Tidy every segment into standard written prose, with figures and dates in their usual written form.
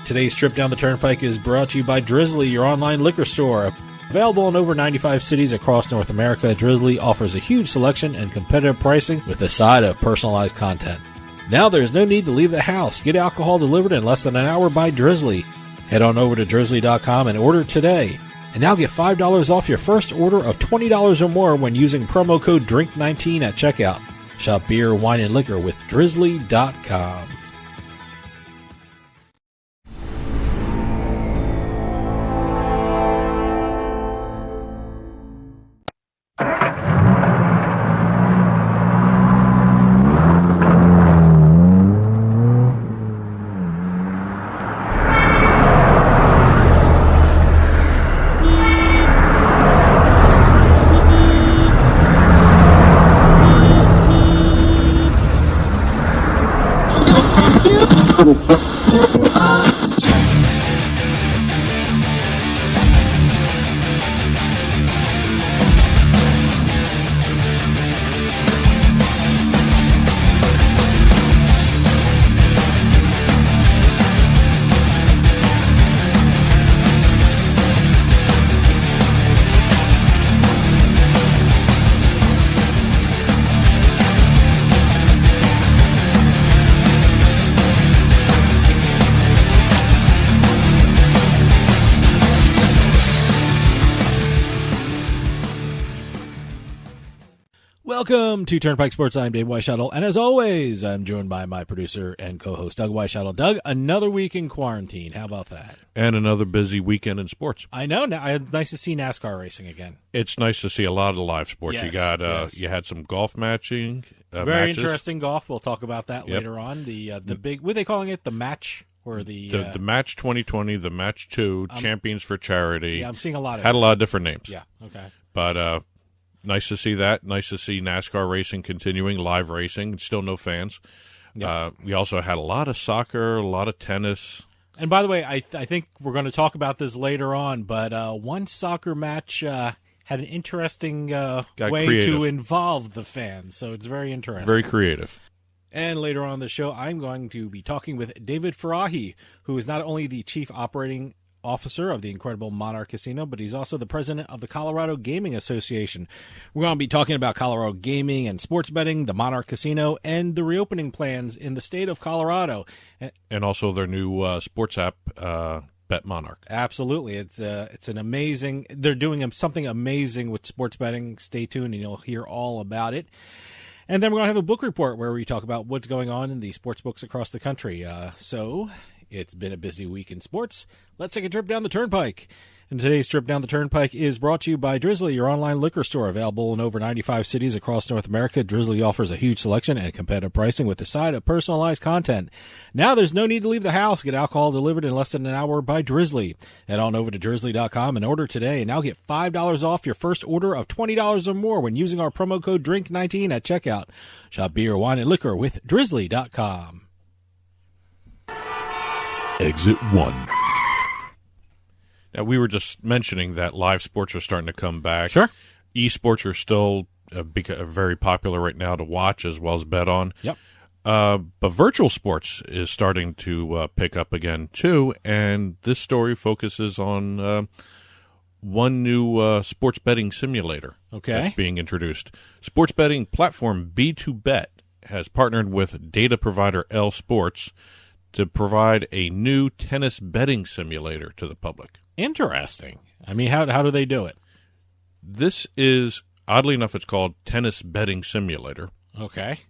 Today's trip down the Turnpike is brought to you by Drizzly, your online liquor store. Available in over 95 cities across North America, Drizzly offers a huge selection and competitive pricing with a side of personalized content. Now there's no need to leave the house. Get alcohol delivered in less than an hour by Drizzly. Head on over to drizzly.com and order today. And now get $5 off your first order of $20 or more when using promo code DRINK19 at checkout. Shop beer, wine, and liquor with drizzly.com. Welcome to Turnpike Sports. I'm Dave Weishuttle, and as always, I'm joined by my producer and co-host, Doug Weishuttle. Doug, another week in quarantine. How about that? And another busy weekend in sports. I know. Nice to see NASCAR racing again. It's nice to see a lot of live sports. Yes, You had some golf matching. Very matches. Interesting golf. We'll talk about that later on. The big, what are they calling it? The match or the match 2020, the match 2, Champions for Charity. Yeah, I'm seeing a lot of had a lot of different names. Yeah. Okay. But nice to see that. Nice to see NASCAR racing continuing, live racing. Still no fans. Yep. We also had a lot of soccer, a lot of tennis. And by the way, I think we're going to talk about this later on, but one soccer match had an interesting way to involve the fans, so it's very interesting. Very creative. And later on in the show, I'm going to be talking with David Farahi, who is not only the Chief Operating Officer of the incredible Monarch Casino, but he's also the president of the Colorado Gaming Association. We're going to be talking about Colorado gaming and sports betting, the Monarch Casino, and the reopening plans in the state of Colorado. And also their new sports app, BetMonarch. Absolutely. It's an amazing, they're doing something amazing with sports betting. Stay tuned and you'll hear all about it. And then we're going to have a book report where we talk about what's going on in the sports books across the country. So it's been a busy week in sports. Let's take a trip down the Turnpike. And today's trip down the Turnpike is brought to you by Drizzly, your online liquor store. Available in over 95 cities across North America, Drizzly offers a huge selection and competitive pricing with a side of personalized content. Now there's no need to leave the house. Get alcohol delivered in less than an hour by Drizzly. Head on over to drizzly.com and order today. And now get $5 off your first order of $20 or more when using our promo code DRINK19 at checkout. Shop beer, wine, and liquor with drizzly.com. Exit 1. Now, we were just mentioning that live sports are starting to come back. Sure. Esports are still very popular right now to watch as well as bet on. Yep. But virtual sports is starting to pick up again, too. And this story focuses on one new sports betting simulator that's being introduced. Sports betting platform B2Bet has partnered with data provider L Sports to provide a new tennis betting simulator to the public. Interesting. I mean, how do they do it? This is, oddly enough, it's called Tennis Betting Simulator. Okay.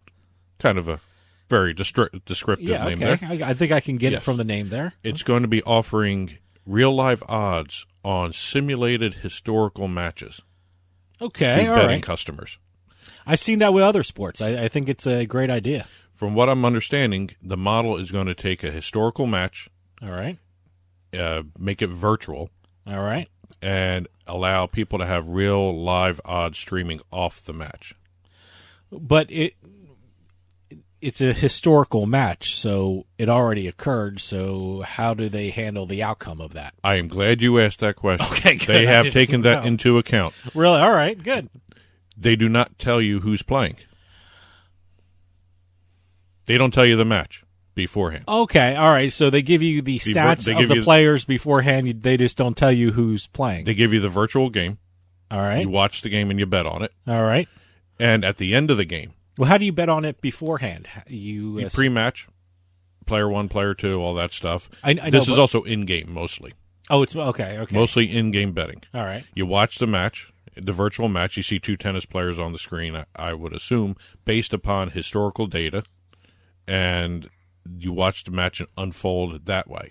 Kind of a very descriptive name there. I think I can get it from the name there. It's going to be offering real-life odds on simulated historical matches to betting customers. I've seen that with other sports. I think it's a great idea. From what I'm understanding, the model is going to take a historical match. All right. Make it virtual. All right. And allow people to have real live odds streaming off the match. But it's a historical match, so it already occurred, so how do they handle the outcome of that? I am glad you asked that question. Okay, good. They have taken that into account. Really? All right, good. They do not tell you who's playing. They don't tell you the match. beforehand. Okay, all right. So they give you the stats of the players beforehand. They just don't tell you who's playing. They give you the virtual game. All right. You watch the game and you bet on it. All right. And at the end of the game. Well, how do you bet on it beforehand? You pre-match, player 1, player 2, all that stuff. I know, this is also in-game mostly. Oh, it's okay. Mostly in-game betting. All right. You watch the match, the virtual match. You see 2 tennis players on the screen, I would assume, based upon historical data. And you watch the match unfold that way.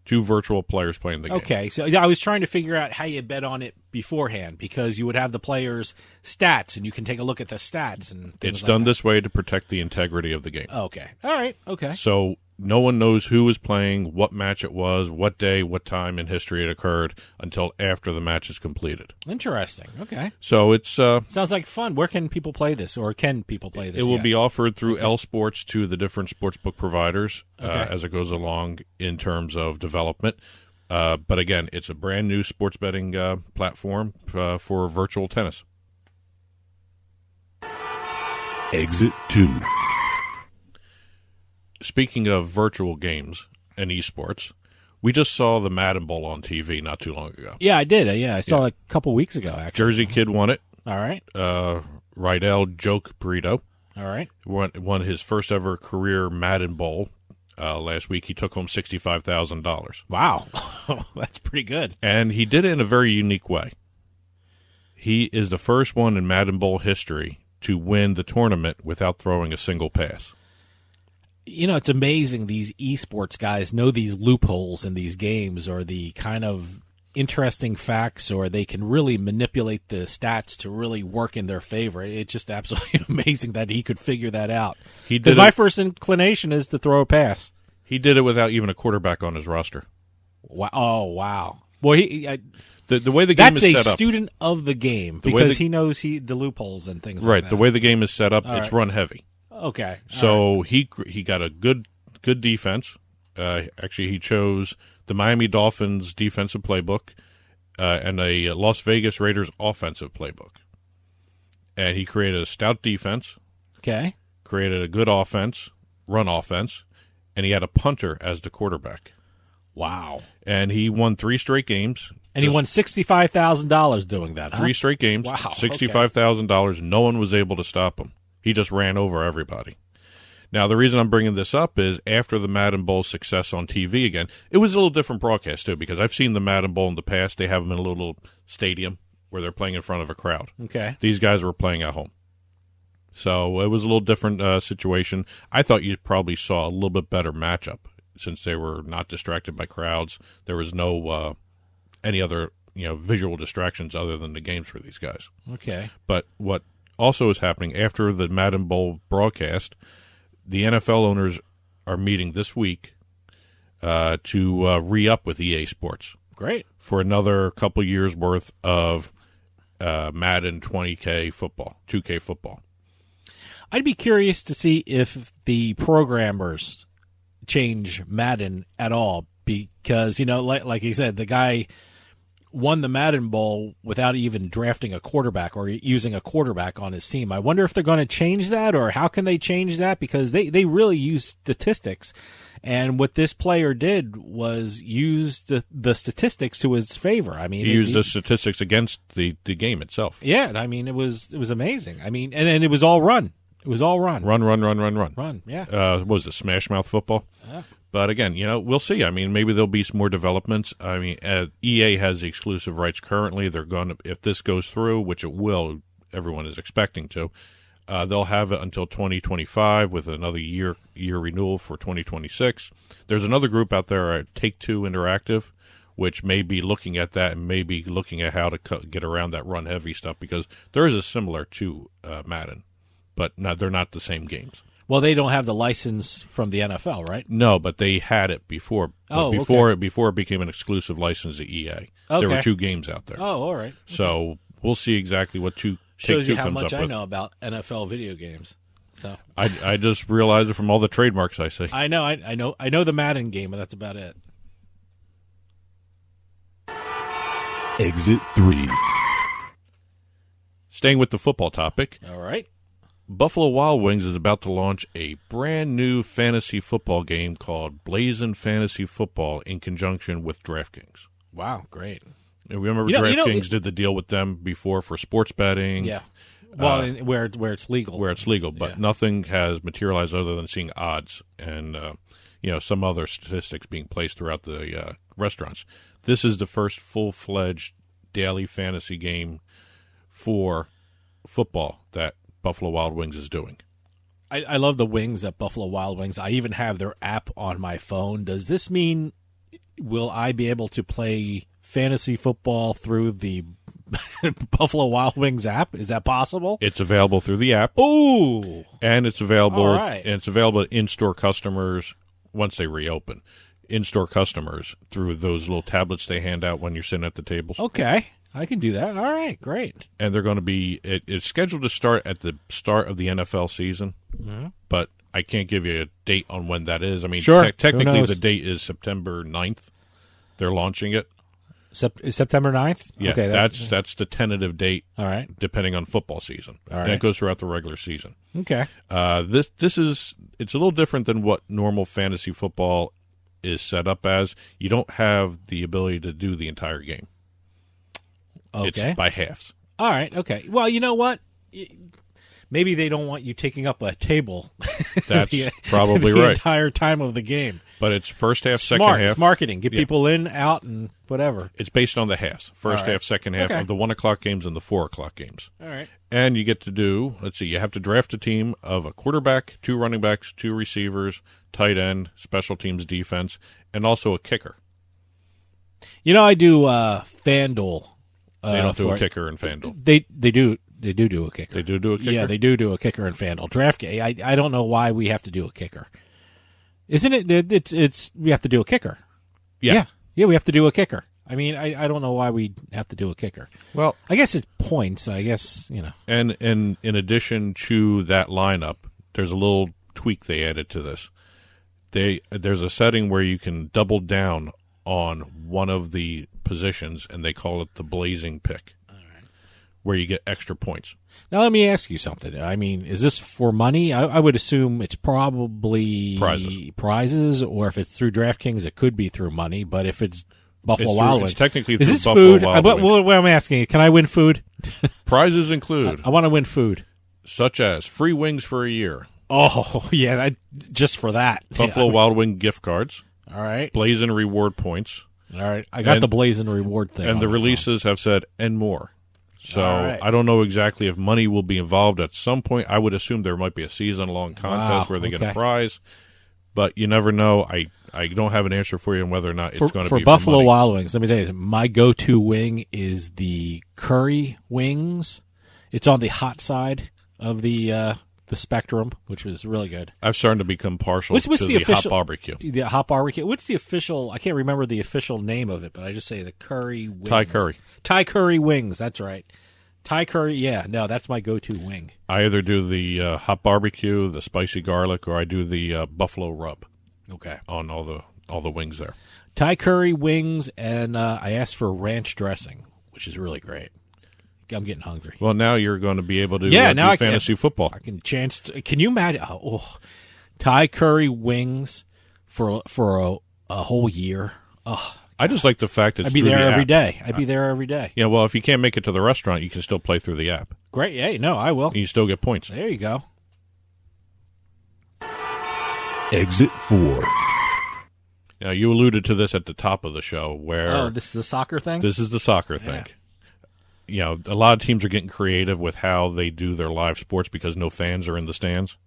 2 virtual players playing the game. Okay, so I was trying to figure out how you bet on it beforehand, because you would have the players' stats, and you can take a look at the stats. And it's done this way to protect the integrity of the game. Okay, all right, okay. So no one knows who was playing, what match it was, what day, what time in history it occurred until after the match is completed. Interesting. Okay. So it's sounds like fun. Where can people play this, or can people play this? It will be offered through L Sports to the different sportsbook providers as it goes along in terms of development. But again, it's a brand new sports betting platform for virtual tennis. Exit 2. Speaking of virtual games and esports, we just saw the Madden Bowl on TV not too long ago. Yeah, I did. I saw it a couple weeks ago, actually. Jersey kid won it. All right. Rydell Joke Burrito. All right. Won his first ever career Madden Bowl last week. He took home $65,000. Wow. That's pretty good. And he did it in a very unique way. He is the first one in Madden Bowl history to win the tournament without throwing a single pass. You know, it's amazing these esports guys know these loopholes in these games, or the kind of interesting facts, or they can really manipulate the stats to really work in their favor. It's just absolutely amazing that he could figure that out. Because my first inclination is to throw a pass. He did it without even a quarterback on his roster. Wow. Oh, wow. Well, the way the game is set up. That's a student of the game, because he knows the loopholes and things like that. Right. The way the game is set up, it's run heavy. Okay. So he got a good defense. Actually, he chose the Miami Dolphins defensive playbook and a Las Vegas Raiders offensive playbook. And he created a stout defense. Okay. Created a good run offense, and he had a punter as the quarterback. Wow. And he won 3 straight games. And he won $65,000 doing that, 3 straight games. Wow. $65,000. No one was able to stop him. He just ran over everybody. Now, the reason I'm bringing this up is after the Madden Bowl success on TV again, it was a little different broadcast, too, because I've seen the Madden Bowl in the past. They have them in a little stadium where they're playing in front of a crowd. Okay. These guys were playing at home. So it was a little different situation. I thought you probably saw a little bit better matchup since they were not distracted by crowds. There was no any other visual distractions other than the games for these guys. Okay. But what also is happening after the Madden Bowl broadcast, the NFL owners are meeting this week to re-up with EA Sports. Great. For another couple years' worth of Madden 20K football, 2K football. I'd be curious to see if the programmers change Madden at all, because, like you said, the guy won the Madden Bowl without even drafting a quarterback or using a quarterback on his team. I wonder if they're going to change that, or how can they change that, because they really use statistics. And what this player did was use the statistics to his favor. I mean, he used the statistics against the game itself. Yeah, I mean, it was amazing. I mean, and it was all run. It was all run. Run. Run, yeah. What was it, Smash Mouth football? Yeah. But again, we'll see. I mean, maybe there'll be some more developments. I mean, EA has the exclusive rights currently. They're going to, if this goes through, which it will, everyone is expecting to, they'll have it until 2025 with another year renewal for 2026. There's another group out there, Take-Two Interactive, which may be looking at that and may be looking at how to get around that run-heavy stuff, because there is a similar to Madden, but they're not the same games. Well, they don't have the license from the NFL, right? No, but they had it before. Before it became an exclusive license to EA. Okay. There were 2 games out there. Oh, all right. So we'll see exactly what Take-Two shows you how comes much up I with. know about NFL video games. So I just realized it from all the trademarks I see. I know the Madden game, but that's about it. Exit 3. Staying with the football topic. All right. Buffalo Wild Wings is about to launch a brand new fantasy football game called Blazin Fantasy Football in conjunction with DraftKings. Wow, great. And remember DraftKings did the deal with them before for sports betting. Yeah. Well, where it's legal. Where it's legal, but nothing has materialized other than seeing odds and some other statistics being placed throughout the restaurants. This is the first full-fledged daily fantasy game for football that Buffalo Wild Wings is doing. I love the wings at Buffalo Wild Wings. I even have their app on my phone. Does this mean will I be able to play fantasy football through the Buffalo Wild Wings app? Is that possible? It's available through the app. Ooh. And it's available All right. and it's available to in-store customers once they reopen. In-store customers through those little tablets they hand out when you're sitting at the tables. Okay. I can do that. All right, great. And they're going to be it's scheduled to start at the start of the NFL season, but I can't give you a date on when that is. I mean, sure. Technically the date is September 9th. They're launching it. September 9th? Yeah, okay, that's the tentative date. All right. Depending on football season. All right. And it goes throughout the regular season. Okay. It's a little different than what normal fantasy football is set up as. You don't have the ability to do the entire game. Okay. It's by halves. All right. Okay. Well, you know what? Maybe they don't want you taking up a table. That's probably the right. Entire time of the game. But it's first half, Smart. second half. It's marketing. Get people in, out, and whatever. It's based on the halves. First half, second half of the 1 o'clock games and the 4 o'clock games. All right. And you get to do, you have to draft a team of a quarterback, 2 running backs, 2 receivers, tight end, special teams defense, and also a kicker. I do FanDuel. They don't do a kicker in FanDuel. They do a kicker. They do a kicker? Yeah, they do a kicker in FanDuel. DraftKings, I don't know why we have to do a kicker. Isn't it? It's we have to do a kicker. Yeah, we have to do a kicker. I mean, I don't know why we have to do a kicker. Well, I guess it's points. I guess, And in addition to that lineup, there's a little tweak they added to this. There's a setting where you can double down on one of the positions, and they call it the blazing pick, where you get extra points. Now, let me ask you something. I mean, is this for money? I would assume it's probably prizes, or if it's through DraftKings, it could be through money. But if it's Buffalo Wild Wings, it's technically is through this Buffalo food? Wild Wings. What I'm asking you, can I win food? Prizes include I want to win food, such as free wings for a year. Oh, yeah, just for that. Buffalo Wild Wing gift cards. All right. Blazin reward points. All right. I got the Blazin reward thing. And the releases have said, and more. So right. I don't know exactly if money will be involved at some point. I would assume there might be a season-long contest where they get a prize. But you never know. I don't have an answer for you on whether or not it's going to be for Buffalo money. Wild Wings. Let me tell you, my go-to wing is the curry wings. It's on the hot side of the spectrum, which was really good. I've started to become partial to the hot barbecue. The hot barbecue. What's the official? I can't remember the official name of it, but I just say the curry wings. Thai curry. Thai curry wings. That's right. Thai curry. Yeah, no, that's my go-to wing. I either do the hot barbecue, the spicy garlic, or I do the buffalo rub. Okay. On all the wings there. Thai curry wings, and I asked for ranch dressing, which is really great. I'm getting hungry. Well, now you're going to be able to now do fantasy football. I can can you imagine? Thai curry wings for a whole year. Oh, I just like the fact I'd be there every day. I'd be there every day. Yeah, well, if you can't make it to the restaurant, you can still play through the app. Great. Hey, no, I will. And you still get points. There you go. Exit 4. Now, you alluded to this at the top of the show where... this is the soccer thing? This is the soccer thing. A lot of teams are getting creative with how they do their live sports because no fans are in the stands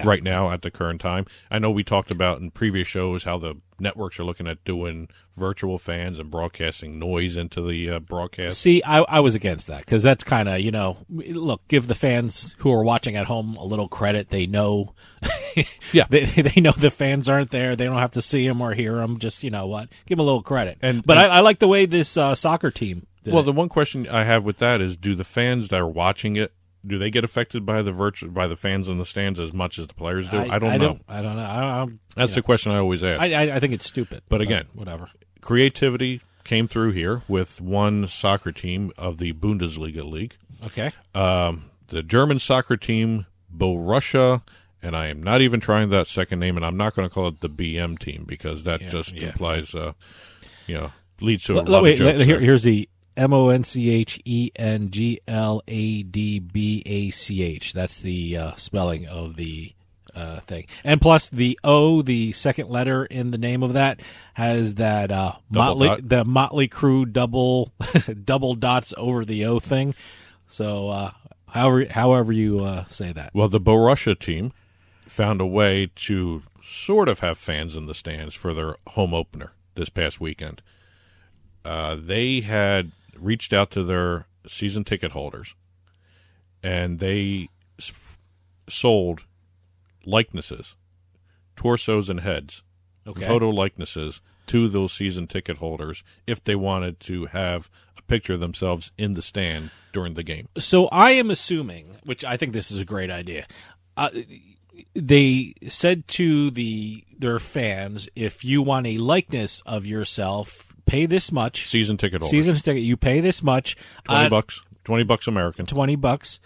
right now at the current time. I know we talked about in previous shows how the networks are looking at doing virtual fans and broadcasting noise into the broadcast. See, I was against that because that's kind of, look, give the fans who are watching at home a little credit. They know they know the fans aren't there. They don't have to see them or hear them. Just, give them a little credit. But I like the way this soccer team did it. The one question I have with that is, do the fans that are watching it, do they get affected by the fans in the stands as much as the players do? I don't know. I don't know. That's the question I always ask. I think it's stupid. But again, whatever. Creativity came through here with one soccer team of the Bundesliga league. Okay. The German soccer team Borussia, and I am not even trying that second name, and I'm not going to call it the BM team because that implies, leads to a lot of jokes. Here's the Monchenglabach. That's the spelling of the thing. And plus the O, the second letter in the name of that, has that Motley Crue double dots over the O thing. So however you say that. Well, the Borussia team found a way to sort of have fans in the stands for their home opener this past weekend. They had reached out to their season ticket holders, and they sold likenesses, torsos and heads, photo likenesses to those season ticket holders if they wanted to have a picture of themselves in the stand during the game. So I am assuming, which I think this is a great idea, they said to their fans, if you want a likeness of yourself, pay this much. Season ticket holders. You pay this much. $20 American. $20.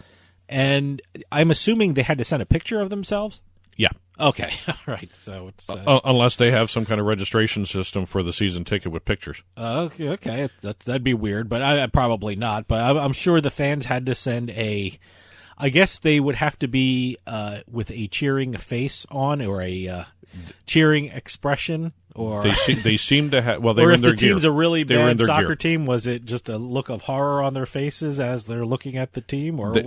And I'm assuming they had to send a picture of themselves? Yeah. Okay. All right. So it's unless they have some kind of registration system for the season ticket with pictures. Okay. That'd be weird, but probably not. But I'm sure the fans had to send I guess they would have to be with a cheering face on or a cheering expression. Or they seem to have. Well, they were in in their the gear. team's a really bad soccer gear. team. Was it just a look of horror on their faces as they're looking at the team, or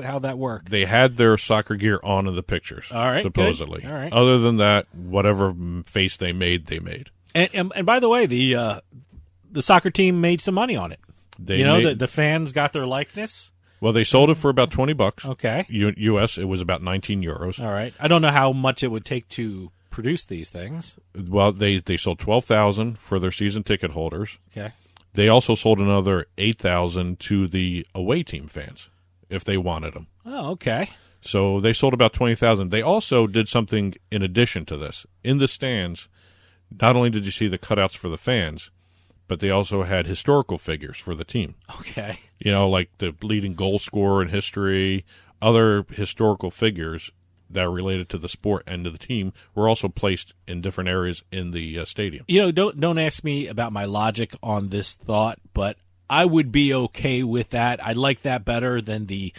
how that work? They had their soccer gear on in the pictures. All right, supposedly. Good. All right. Other than that, whatever face they made, they made. And by the way, the soccer team made some money on it. The fans got their likeness. Well, they sold it for about $20. Okay. U.S. It was about €19. All right. I don't know how much it would take to produce these things. Well, they sold 12,000 for their season ticket holders. Okay. They also sold another 8,000 to the away team fans if they wanted them. Oh, okay. So they sold about 20,000. They also did something in addition to this. In the stands, not only did you see the cutouts for the fans, but they also had historical figures for the team. Okay. Like the leading goal scorer in history, other historical figures that are related to the sport and to the team were also placed in different areas in the stadium. Don't ask me about my logic on this thought, but I would be okay with that. I like that better than the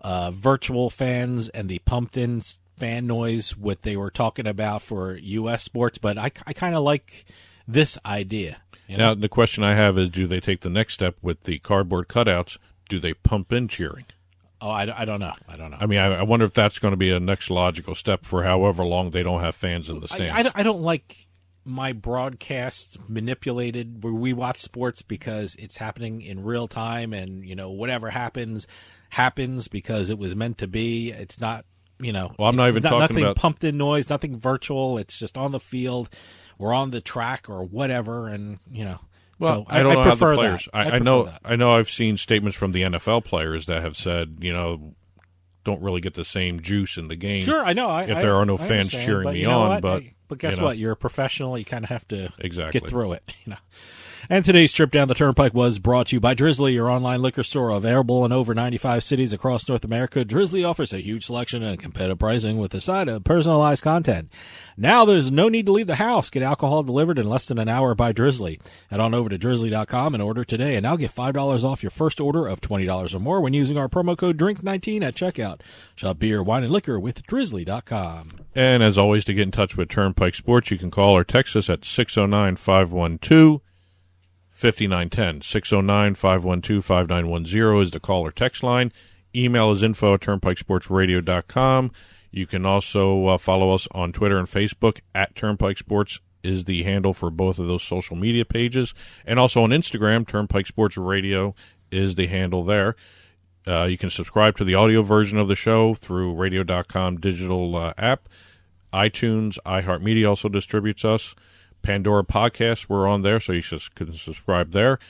virtual fans and the pumped-in fan noise, what they were talking about for U.S. sports, but I kind of like this idea. Now, the question I have is, do they take the next step with the cardboard cutouts? Do they pump in cheering? Oh, I don't know. I mean, I wonder if that's going to be a next logical step for however long they don't have fans in the stands. I don't like my broadcast manipulated where we watch sports because it's happening in real time and, whatever happens because it was meant to be. It's not, Well, I'm not even talking nothing about pumped in noise, nothing virtual. It's just on the field. We're on the track or whatever, and, Well, so I don't know how the players. That. I know. I've seen statements from the NFL players that have said, don't really get the same juice in the game. Sure, I know. If there are no fans cheering me on, but guess what? You're a professional. You kind of have to get through it. And today's trip down the Turnpike was brought to you by Drizzly, your online liquor store available in over 95 cities across North America. Drizzly offers a huge selection and competitive pricing with a side of personalized content. Now there's no need to leave the house. Get alcohol delivered in less than an hour by Drizzly. Head on over to drizzly.com and order today, and now get $5 off your first order of $20 or more when using our promo code DRINK19 at checkout. Shop beer, wine, and liquor with drizzly.com. And as always, to get in touch with Turnpike Sports, you can call or text us at 609-512-5910. 609-512-5910 is the call or text line. Email is info@turnpikesportsradio.com. You can also follow us on Twitter and Facebook at Turnpike Sports is the handle for both of those social media pages. And also on Instagram, Turnpike Sports Radio is the handle there. You can subscribe to the audio version of the show through radio.com digital app. iTunes, iHeartMedia also distributes us. Pandora Podcasts, we're on there, so you can subscribe there.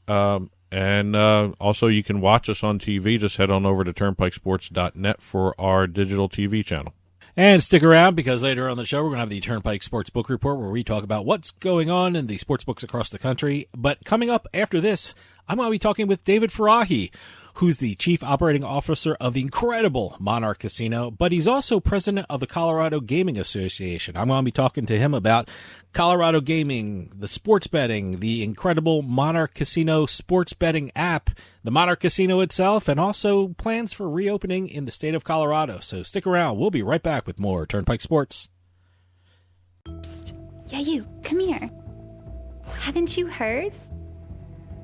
And also you can watch us on TV. Just head on over to turnpikesports.net for our digital TV channel. And stick around because later on the show we're going to have the Turnpike Sports Book Report where we talk about what's going on in the sports books across the country. But coming up after this, I'm going to be talking with David Farahi, who's the Chief Operating Officer of the incredible Monarch Casino, but he's also president of the Colorado Gaming Association. I'm going to be talking to him about Colorado gaming, the sports betting, the incredible Monarch Casino sports betting app, the Monarch Casino itself, and also plans for reopening in the state of Colorado. So stick around. We'll be right back with more Turnpike Sports. Psst. Yeah, you. Come here. Haven't you heard?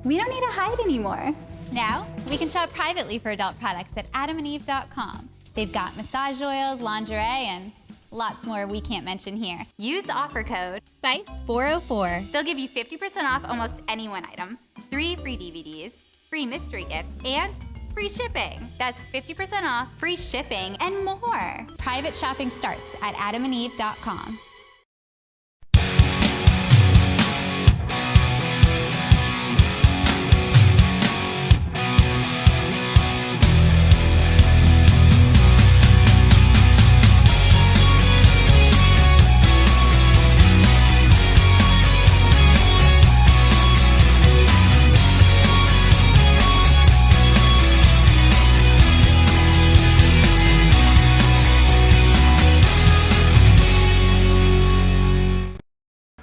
We don't need to hide anymore. Now, we can shop privately for adult products at adamandeve.com. They've got massage oils, lingerie, and lots more we can't mention here. Use offer code SPICE404. They'll give you 50% off almost any one item, 3 free DVDs, free mystery gift, and free shipping. That's 50% off, free shipping, and more. Private shopping starts at adamandeve.com.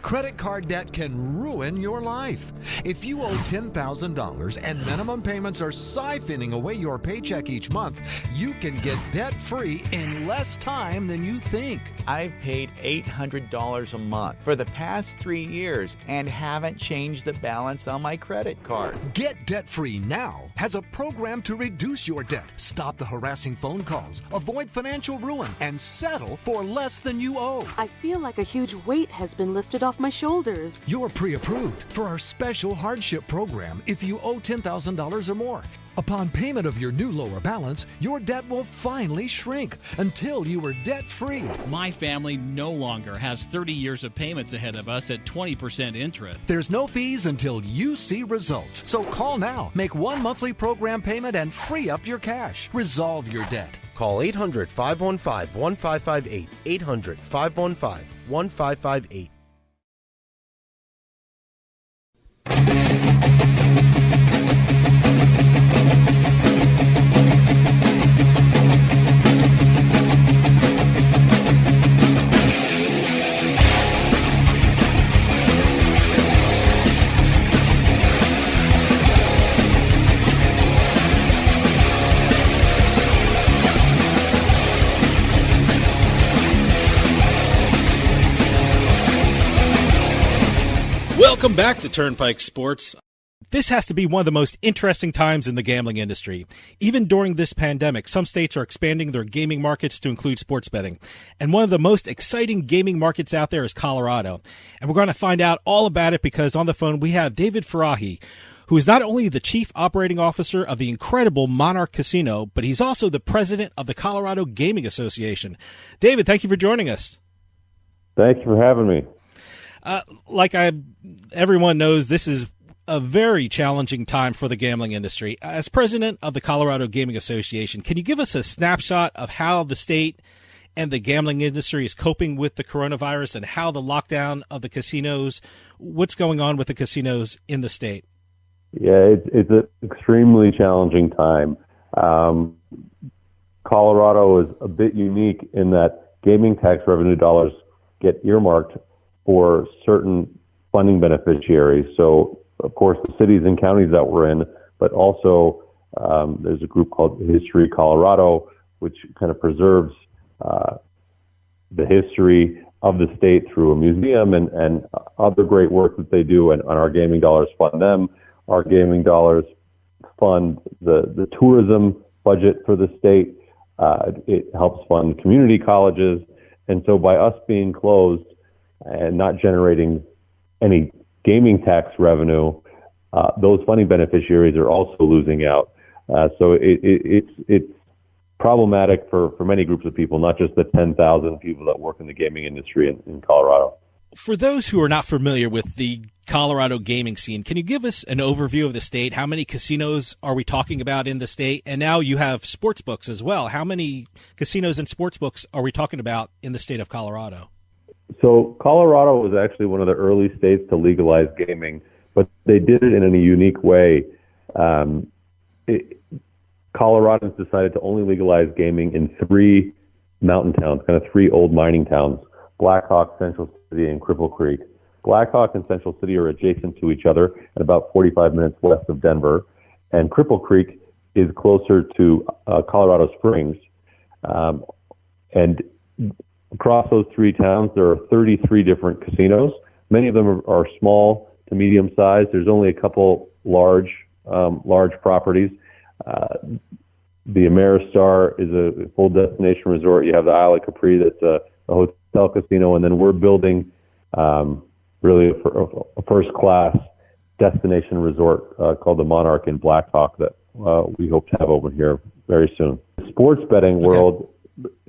Credit card debt can ruin your life. If you owe $10,000 and minimum payments are siphoning away your paycheck each month, you can get debt-free in less time than you think. I've paid $800 a month for the past 3 years and haven't changed the balance on my credit card. Get debt-free now has a program to reduce your debt, stop the harassing phone calls, avoid financial ruin, and settle for less than you owe. I feel like a huge weight has been lifted off my shoulders. You're pre-approved for our special hardship program if you owe $10,000 or more. Upon payment of your new lower balance, your debt will finally shrink until you are debt-free. My family no longer has 30 years of payments ahead of us at 20% interest. There's no fees until you see results. So call now, make one monthly program payment, and free up your cash. Resolve your debt. Call 800-515-1558. 800-515-1558. Welcome back to Turnpike Sports. This has to be one of the most interesting times in the gambling industry. Even during this pandemic, some states are expanding their gaming markets to include sports betting. And one of the most exciting gaming markets out there is Colorado. And we're going to find out all about it because on the phone we have David Farahi, who is not only the Chief Operating Officer of the incredible Monarch Casino, but he's also the President of the Colorado Gaming Association. David, thank you for joining us. Thank you for having me. Everyone knows, this is a very challenging time for the gambling industry. As president of the Colorado Gaming Association, can you give us a snapshot of how the state and the gambling industry is coping with the coronavirus and how the lockdown of the casinos, what's going on with the casinos in the state? Yeah, it's an extremely challenging time. Colorado is a bit unique in that gaming tax revenue dollars get earmarked for certain funding beneficiaries. So, of course, the cities and counties that we're in, but also there's a group called History Colorado, which kind of preserves the history of the state through a museum and other great work that they do, and our gaming dollars fund them. Our gaming dollars fund the tourism budget for the state. It helps fund community colleges. And so by us being closed and not generating any gaming tax revenue, those funding beneficiaries are also losing out. So it's problematic for many groups of people, not just the 10,000 people that work in the gaming industry in Colorado. For those who are not familiar with the Colorado gaming scene, can you give us an overview of the state? How many casinos are we talking about in the state? And now you have sports books as well. How many casinos and sports books are we talking about in the state of Colorado? So Colorado was actually one of the early states to legalize gaming, but they did it in a unique way. Coloradans decided to only legalize gaming in 3 mountain towns, kind of 3 old mining towns, Black Hawk, Central City, and Cripple Creek. Black Hawk and Central City are adjacent to each other at about 45 minutes west of Denver, and Cripple Creek is closer to Colorado Springs. And across those 3 towns, there are 33 different casinos. Many of them are small to medium sized. There's only a couple large properties. The Ameristar is a full destination resort. You have the Isle of Capri, that's a hotel casino, and then we're building really a first-class destination resort called the Monarch in Black Hawk that we hope to have open here very soon. The sports betting world,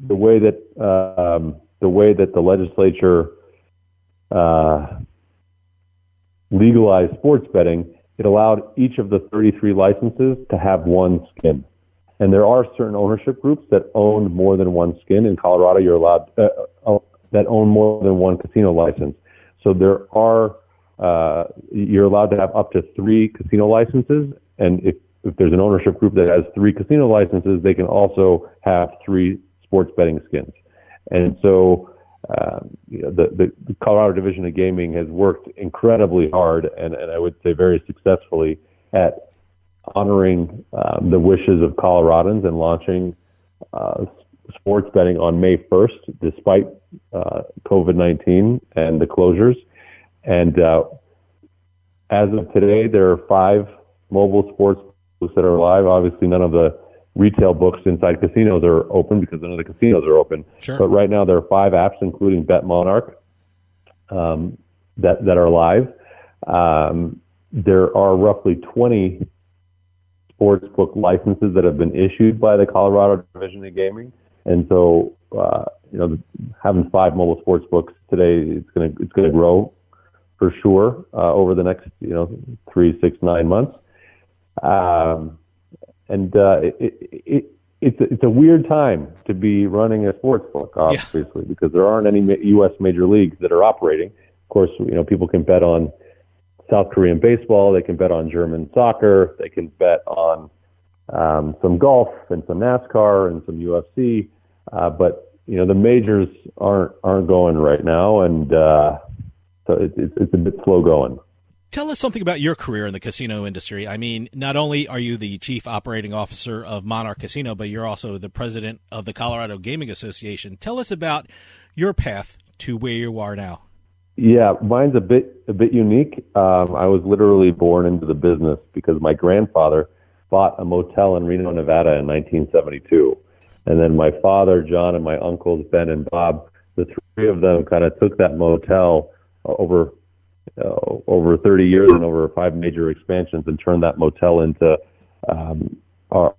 the way that the legislature legalized sports betting, it allowed each of the 33 licenses to have one skin. And there are certain ownership groups that own more than one skin. In Colorado, you're allowed that own more than one casino license. So there are you're allowed to have up to 3 casino licenses, and if there's an ownership group that has 3 casino licenses, they can also have 3 sports betting skins. And so the Colorado Division of Gaming has worked incredibly hard, and I would say very successfully, at honoring the wishes of Coloradans and launching sports betting on May 1st, despite COVID-19 and the closures. And as of today, there are 5 mobile sports books that are live. Obviously, none of the retail books inside casinos are open because none of the casinos are open. Sure. But right now, there are 5 apps, including BetMonarch, that are live. There are roughly 20 sportsbook licenses that have been issued by the Colorado Division of Gaming, and so having 5 mobile sports books today, it's going to grow for sure over the next 3, 6, 9 months. It's a weird time to be running a sports book, obviously, because there aren't any U.S. major leagues that are operating. Of course, people can bet on South Korean baseball, they can bet on German soccer, they can bet on some golf and some NASCAR and some UFC, but the majors aren't going right now, and so it's a bit slow going. Tell us something about your career in the casino industry. I mean, not only are you the chief operating officer of Monarch Casino, but you're also the president of the Colorado Gaming Association. Tell us about your path to where you are now. Yeah, mine's a bit unique. I was literally born into the business because my grandfather bought a motel in Reno, Nevada in 1972. And then my father, John, and my uncles, Ben and Bob, the 3 of them kind of took that motel over 30 years and over 5 major expansions and turned that motel into our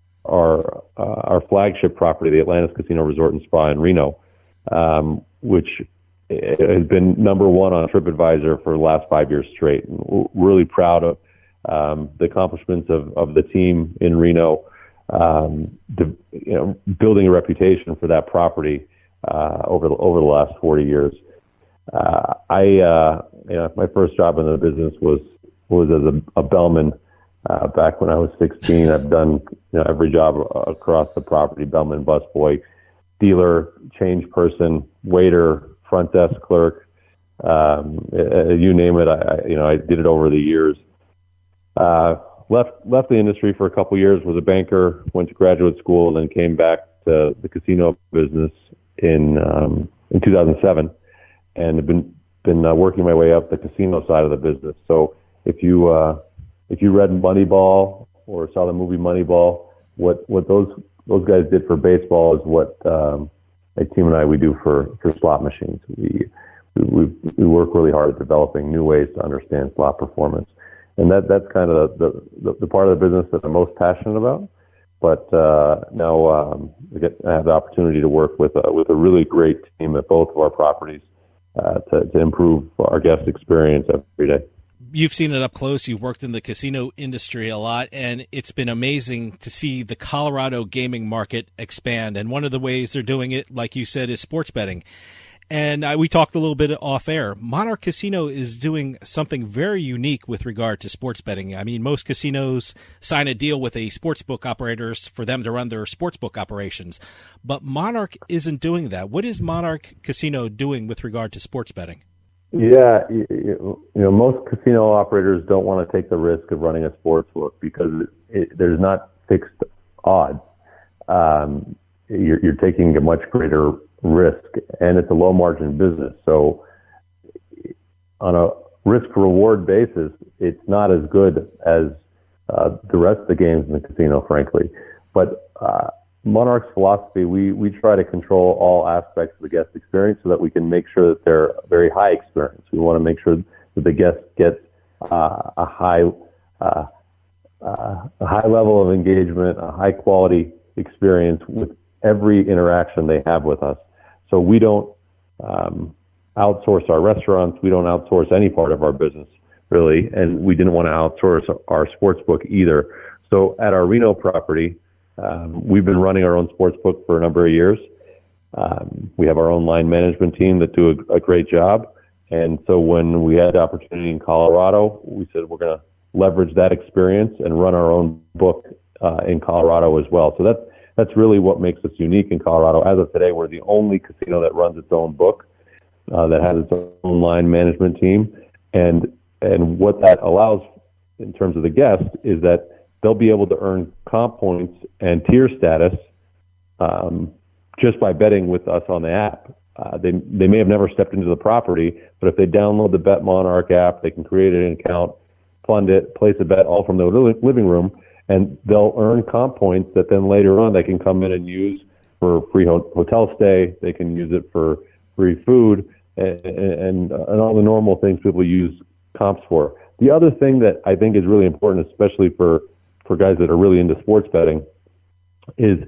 flagship property, the Atlantis Casino Resort and Spa in Reno, which has been number 1 on TripAdvisor for the last 5 years straight. And we're really proud of the accomplishments of the team in Reno, building a reputation for that property over the last 40 years. My first job in the business was as a bellman back when I was 16. I've done every job across the property: bellman, busboy, dealer, change person, waiter, front desk clerk, you name it. I did it over the years. Left the industry for a couple of years, was a banker, went to graduate school, and then came back to the casino business in 2007, and have been working my way up the casino side of the business. So if you read Moneyball or saw the movie Moneyball, what those guys did for baseball is what my team and we do for slot machines. We work really hard at developing new ways to understand slot performance, and that's kind of the part of the business that I'm most passionate about. But now I have the opportunity to work with a really great team at both of our properties to improve our guest experience every day. You've seen it up close. You've worked in the casino industry a lot, and it's been amazing to see the Colorado gaming market expand. And one of the ways they're doing it, like you said, is sports betting. And we talked a little bit off air. Monarch Casino is doing something very unique with regard to sports betting. I mean, most casinos sign a deal with a sportsbook operators for them to run their sportsbook operations. But Monarch isn't doing that. What is Monarch Casino doing with regard to sports betting? Yeah, most casino operators don't want to take the risk of running a sportsbook because there's not fixed odds. You're taking a much greater risk, and it's a low margin business. So on a risk reward basis, it's not as good as the rest of the games in the casino, frankly. But Monarch's philosophy, we try to control all aspects of the guest experience so that we can make sure that they're a very high experience. We want to make sure that the guest gets a high level of engagement, a high quality experience with every interaction they have with us. So we don't outsource our restaurants. We don't outsource any part of our business, really, and we didn't want to outsource our sports book either. So at our Reno property, we've been running our own sports book for a number of years. We have our own line management team that do a great job. And so when we had the opportunity in Colorado, we said we're going to leverage that experience and run our own book in Colorado as well. So that's really what makes us unique in Colorado. As of today, we're the only casino that runs its own book, that has its own line management team. And what that allows in terms of the guest is that they'll be able to earn comp points and tier status just by betting with us on the app. They may have never stepped into the property, but if they download the BetMonarch app, they can create an account, fund it, place a bet all from their living room, and they'll earn comp points that then later on they can come in and use for free hotel stay. They can use it for free food and all the normal things people use comps for. The other thing that I think is really important, especially for guys that are really into sports betting, is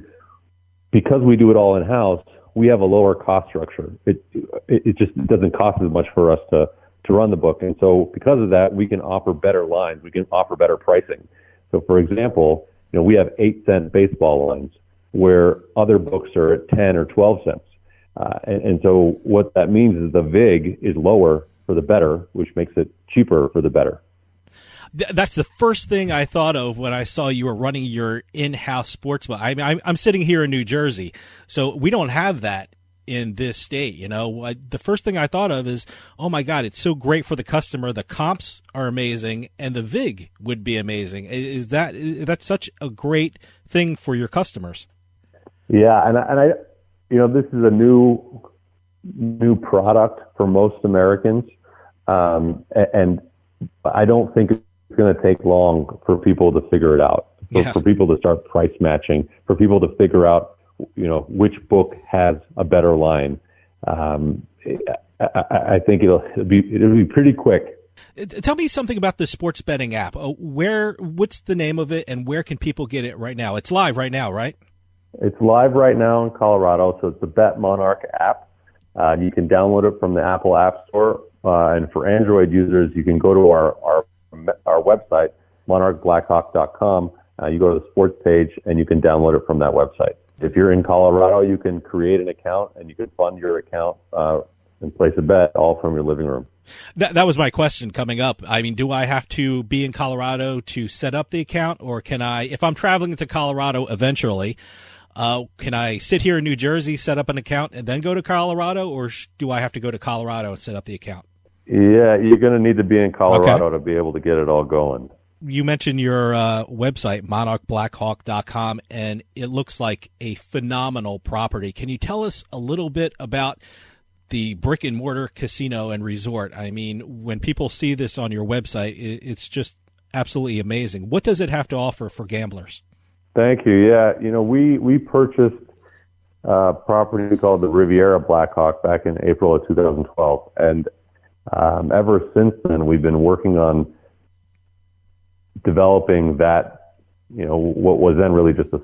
because we do it all in-house, we have a lower cost structure. It just doesn't cost as much for us to run the book. And so because of that, we can offer better lines. We can offer better pricing. So for example, we have 8-cent baseball lines where other books are at 10 or 12 cents. And so what that means is the VIG is lower for the bettor, which makes it cheaper for the bettor. That's the first thing I thought of when I saw you were running your in-house sportsbook. I'm sitting here in New Jersey, so we don't have that in this state. The first thing I thought of is, oh my God, it's so great for the customer. The comps are amazing, and the VIG would be amazing. That's such a great thing for your customers? Yeah, and I this is a new product for most Americans, and I don't think it's going to take long for people to figure it out. For people to start price matching, for people to figure out which book has a better line. I think it'll be pretty quick. Tell me something about the sports betting app. What's the name of it, and where can people get it right now? It's live right now, right? It's live right now in Colorado, so it's the BetMonarch app. You can download it from the Apple App Store, and for Android users, you can go to our website, monarchblackhawk.com. You go to the sports page, and you can download it from that website. If you're in Colorado, you can create an account, and you can fund your account and place a bet all from your living room. That was my question coming up. I mean, do I have to be in Colorado to set up the account, or can I, if I'm traveling to Colorado eventually, can I sit here in New Jersey, set up an account, and then go to Colorado, or do I have to go to Colorado and set up the account? Yeah, you're going to need to be in Colorado to be able to get it all going. You mentioned your website, monarchblackhawk.com, and it looks like a phenomenal property. Can you tell us a little bit about the brick-and-mortar casino and resort? I mean, when people see this on your website, it's just absolutely amazing. What does it have to offer for gamblers? Thank you. Yeah, we purchased a property called the Riviera Blackhawk back in April of 2012, and ever since then, we've been working on developing that, what was then really just a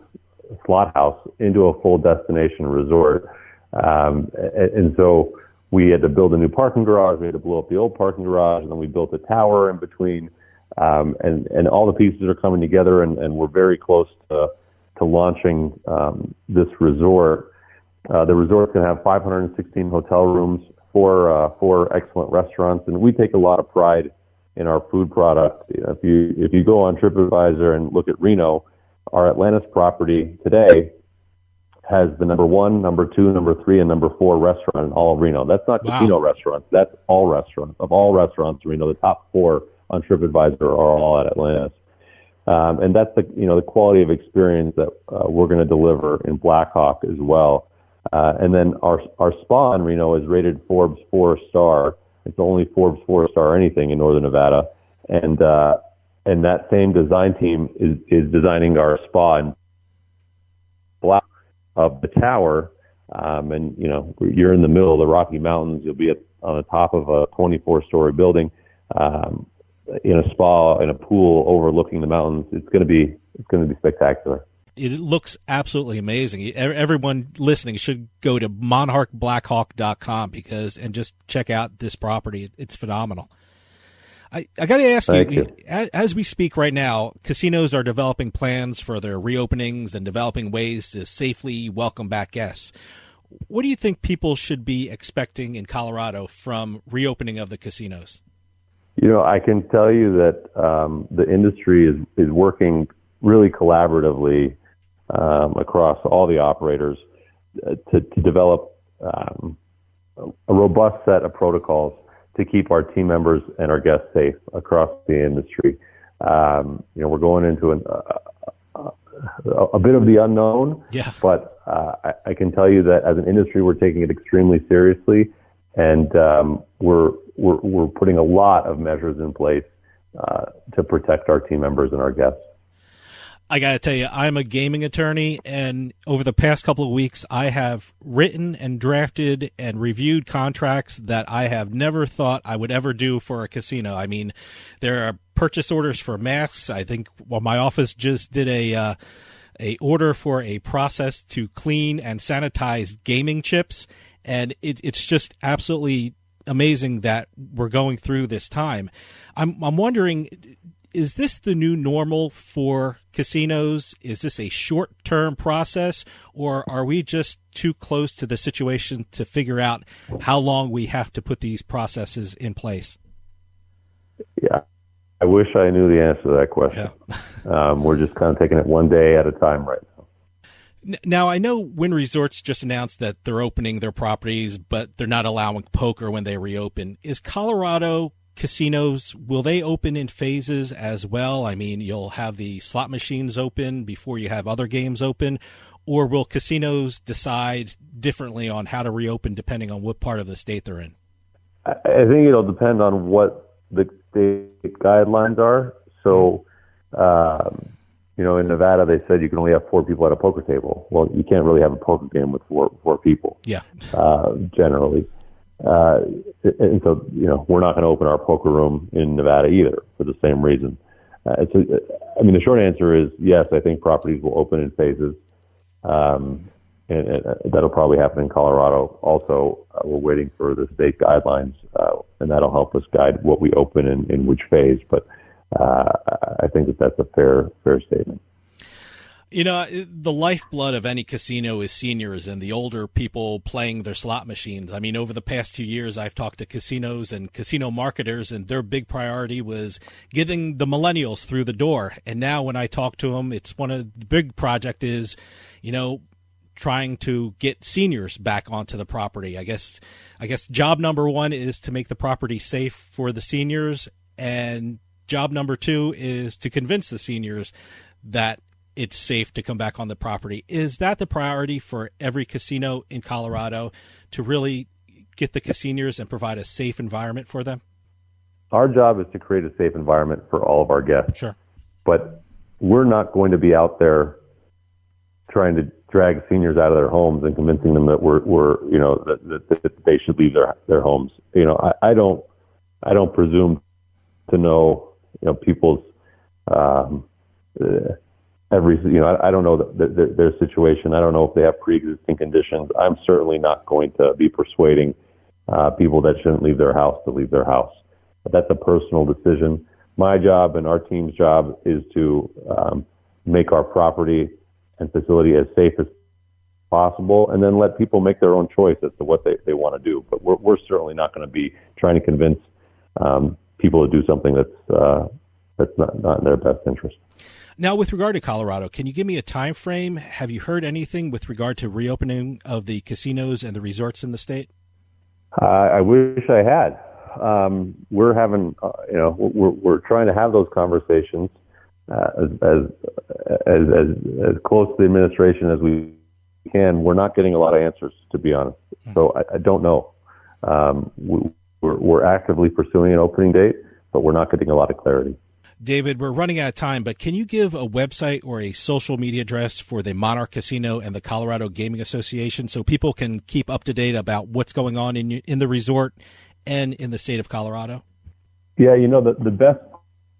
slot house into a full destination resort. And so we had to build a new parking garage. We had to blow up the old parking garage, and then we built a tower in between. And all the pieces are coming together, and we're very close to launching this resort. The resort's going to have 516 hotel rooms, four excellent restaurants, and we take a lot of pride in our food product. If you go on TripAdvisor and look at Reno, our Atlantis property today has the number 1, number 2, number 3, and number 4 restaurant in all of Reno. That's not casino restaurants. That's all restaurants. Of all restaurants in Reno, the top 4 on TripAdvisor are all at Atlantis. And that's the quality of experience that we're going to deliver in Black Hawk as well. And then our spa in Reno is rated Forbes 4-star. It's the only Forbes 4-star anything in Northern Nevada. And that same design team is designing our spa in Black of the tower. And you're in the middle of the Rocky Mountains. You'll be on the top of a 24-story building, in a spa, in a pool overlooking the mountains. It's going to be spectacular. It looks absolutely amazing. Everyone listening should go to monarchblackhawk.com and just check out this property. It's phenomenal. I got to ask you, as we speak right now, casinos are developing plans for their reopenings and developing ways to safely welcome back guests. What do you think people should be expecting in Colorado from reopening of the casinos? I can tell you that the industry is working really collaboratively across all the operators to develop a robust set of protocols to keep our team members and our guests safe across the industry. We're going into a bit of the unknown, but I can tell you that as an industry, we're taking it extremely seriously, and we're putting a lot of measures in place to protect our team members and our guests. I got to tell you, I'm a gaming attorney, and over the past couple of weeks, I have written and drafted and reviewed contracts that I have never thought I would ever do for a casino. I mean, there are purchase orders for masks. I think my office just did a order for a process to clean and sanitize gaming chips, and it's just absolutely amazing that we're going through this time. I'm wondering, is this the new normal for casinos? Is this a short-term process, or are we just too close to the situation to figure out how long we have to put these processes in place? Yeah, I wish I knew the answer to that question. Yeah. We're just kind of taking it one day at a time right now. Now, I know Wynn Resorts just announced that they're opening their properties, but they're not allowing poker when they reopen. Is Colorado casinos, will they open in phases as well? I mean, you'll have the slot machines open before you have other games open, or will casinos decide differently on how to reopen depending on what part of the state they're in? I think it'll depend on what the state guidelines are. So, in Nevada, they said you can only have 4 people at a poker table. Well, you can't really have a poker game with four people. Yeah. Generally. And so, we're not going to open our poker room in Nevada either for the same reason. The short answer is yes, I think properties will open in phases. And that'll probably happen in Colorado. Also, we're waiting for the state guidelines, and that'll help us guide what we open in which phase. But I think that's a fair statement. The lifeblood of any casino is seniors and the older people playing their slot machines. I mean, over the past 2 years, I've talked to casinos and casino marketers, and their big priority was getting the millennials through the door. And now when I talk to them, it's one of the big project is, trying to get seniors back onto the property. I guess job number 1 is to make the property safe for the seniors, and job number 2 is to convince the seniors that it's safe to come back on the property. Is that the priority for every casino in Colorado, to really get the seniors and provide a safe environment for them? Our job is to create a safe environment for all of our guests. Sure. But we're not going to be out there trying to drag seniors out of their homes and convincing them that that they should leave their homes. I don't presume to know people's I don't know their situation. I don't know if they have pre-existing conditions. I'm certainly not going to be persuading people that shouldn't leave their house to leave their house. But that's a personal decision. My job and our team's job is to make our property and facility as safe as possible, and then let people make their own choice as to what they want to do. But we're certainly not going to be trying to convince people to do something that's not in their best interest. Now, with regard to Colorado, can you give me a time frame? Have you heard anything with regard to reopening of the casinos and the resorts in the state? I wish I had. We're having, we're trying to have those conversations as close to the administration as we can. We're not getting a lot of answers, to be honest. So I don't know. We're actively pursuing an opening date, but we're not getting a lot of clarity. David, we're running out of time, but can you give a website or a social media address for the Monarch Casino and the Colorado Gaming Association so people can keep up to date about what's going on in the resort and in the state of Colorado? Yeah, the best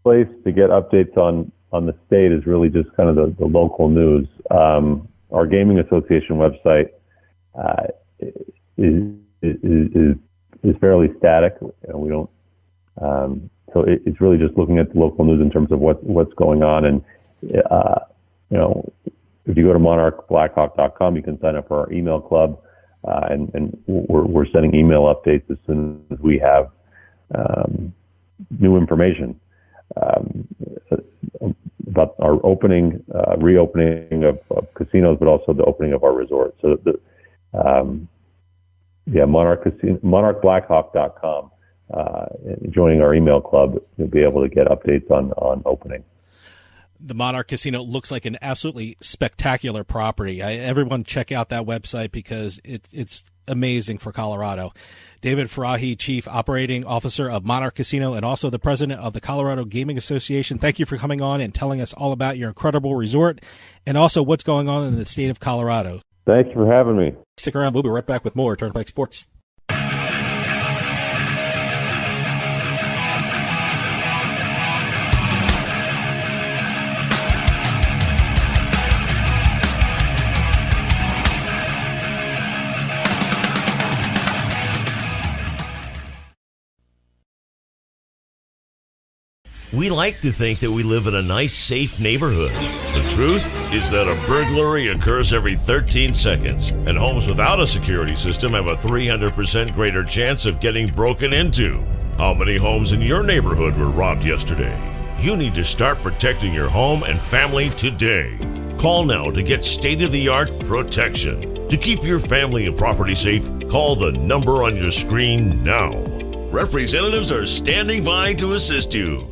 place to get updates on the state is really just kind of the local news. Our Gaming Association website is fairly static, and we don't. So it's really just looking at the local news in terms of what's going on. And, if you go to monarchblackhawk.com, you can sign up for our email club. And we're sending email updates as soon as we have new information about our reopening of casinos, but also the opening of our resort. So monarchblackhawk.com. Joining our email club, you'll be able to get updates on opening. The Monarch Casino looks like an absolutely spectacular property. Everyone check out that website because it's amazing for Colorado. David Farahi, Chief Operating Officer of Monarch Casino and also the President of the Colorado Gaming Association, thank you for coming on and telling us all about your incredible resort and also what's going on in the state of Colorado. Thank you for having me. Stick around. We'll be right back with more Turnpike Sports. We like to think that we live in a nice, safe neighborhood. The truth is that a burglary occurs every 13 seconds, and homes without a security system have a 300% greater chance of getting broken into. How many homes in your neighborhood were robbed yesterday? You need to start protecting your home and family today. Call now to get state-of-the-art protection. To keep your family and property safe, call the number on your screen now. Representatives are standing by to assist you.